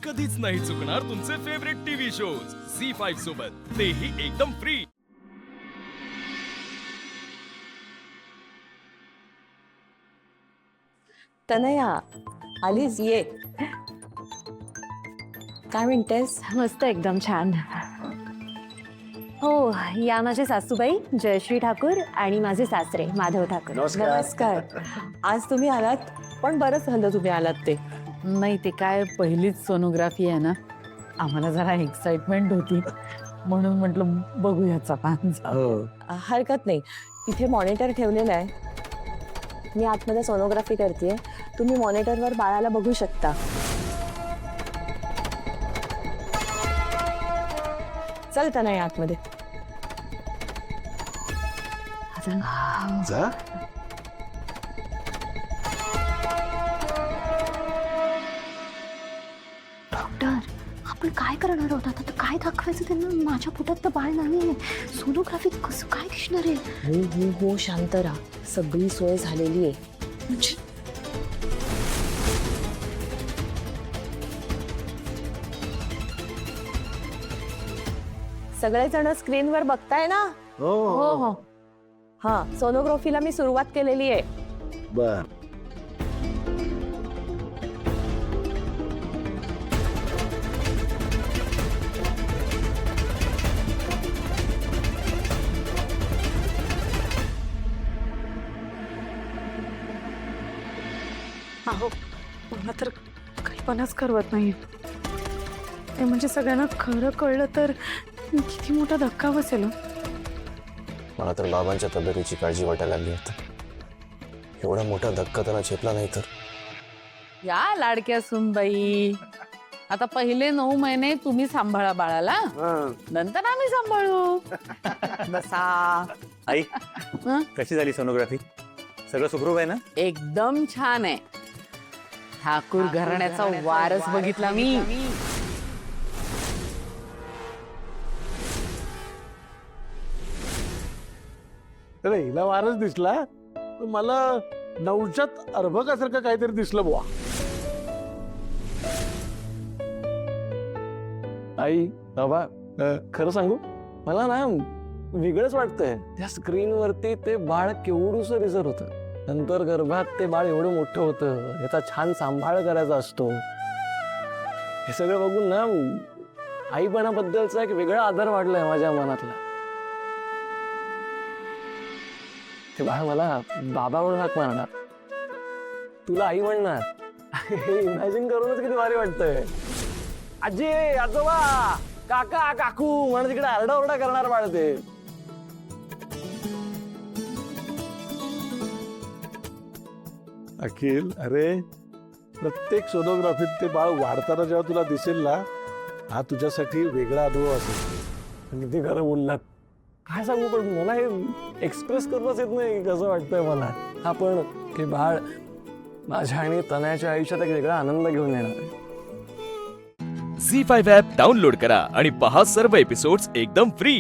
कधीच नाही चुकणार तुमचे फेवरेट टीव्ही शोज झी5 सोबत, तेही एकदम फ्री। तनया आलीस ये। काय म्हणतेस? मस्त एकदम छान। हो, या माझे सासूबाई जयश्री ठाकूर आणि माझे सासरे माधव ठाकूर। नमस्कार। आज तुम्ही आलात, पण बरंच झालं तुम्ही आलात ते। नाही, ते काय पहिलीच सोनोग्राफी आहे ना, आम्हाला जरा एक्साइटमेंट होती म्हणून म्हटलं बघूया पान। हरकत नाही, इथे मॉनिटर ठेवलेलं आहे, मी आतमध्ये सोनोग्राफी करते, तुम्ही मॉनिटरवर बाळाला बघू शकता। चल तनया आतमध्ये जा। डॉक्टर, आपण काय करणार आहोत आता? काय दाखवायचं त्यांना? माझ्या पोटात तर बाळ नाहीये, सोनोग्राफीत कसं काय दिसणार आहे? हो हो हो, शांत राहा, सगळी सोय झालेली आहे। म्हणजे सगळेजण स्क्रीनवर बघताय ना? हो हो हो, हा, सोनोग्राफीला मी सुरुवात केलेली आहे। बर। अहो, मला तर कल्पनाच करवत नाही। ते म्हणजे सगळ्यांना खरं कळलं तर किती मोठा धक्का बसेल। मला तर बाबांच्या तब्येतीची काळजी वाटायला लागली आता। एवढा मोठा धक्का त्यांना झेपला नाही तर। या लाडक्या सुनबाई, आता पहिले 9 महिने तुम्ही सांभाळा बाळाला, नंतर आम्ही सांभाळू। बसा। आई, हं? कशी झाली सोनोग्राफी? सगळं सुखरूप आहे ना? एकदम छान आहे। ठाकूर घराण्याचा वारस बघितला मी। अरे हिला वारच दिसला, पण मला नवजात अर्भकासारखं काहीतरी दिसलं बुवा। आई बाबा, खरं सांगू, मला ना वेगळंच वाटतंय। त्या स्क्रीनवरती ते बाळ केवढूसं दिसत होतं, नंतर गर्भात ते बाळ एवढं मोठं होतं, याचा छान सांभाळ करायचा असतो। हे सगळं बघून ना आईपणाबद्दलचा एक वेगळा आदर वाढलाय माझ्या मनातला। ते बाळ मला बाबा म्हणून हाक मारणार, तुला आई म्हणणार, हे इमॅजिन करूनच किती भारी वाटतंय। आजी, आजोबा, काका, काकू म्हणून तिकडे आरडाओरडा करणार बाळ ते। अखिल, अरे प्रत्येक सोनोग्राफीत ते बाळ वाढताना जेव्हा तुला दिसेल ना, हा तुझ्यासाठी वेगळा अनुभव असेल। किती खरं बोललात, काय सांगू, पण मला हे एक्सप्रेस करूनच येत नाही कसं वाटतंय मला। हा पण हे बाळ माझ्या आणि तनयाच्या आयुष्यात एक वेगळा आनंद घेऊन येणार आहे। झी5 ॲप डाउनलोड करा आणि पहा सर्व एपिसोड्स एकदम फ्री।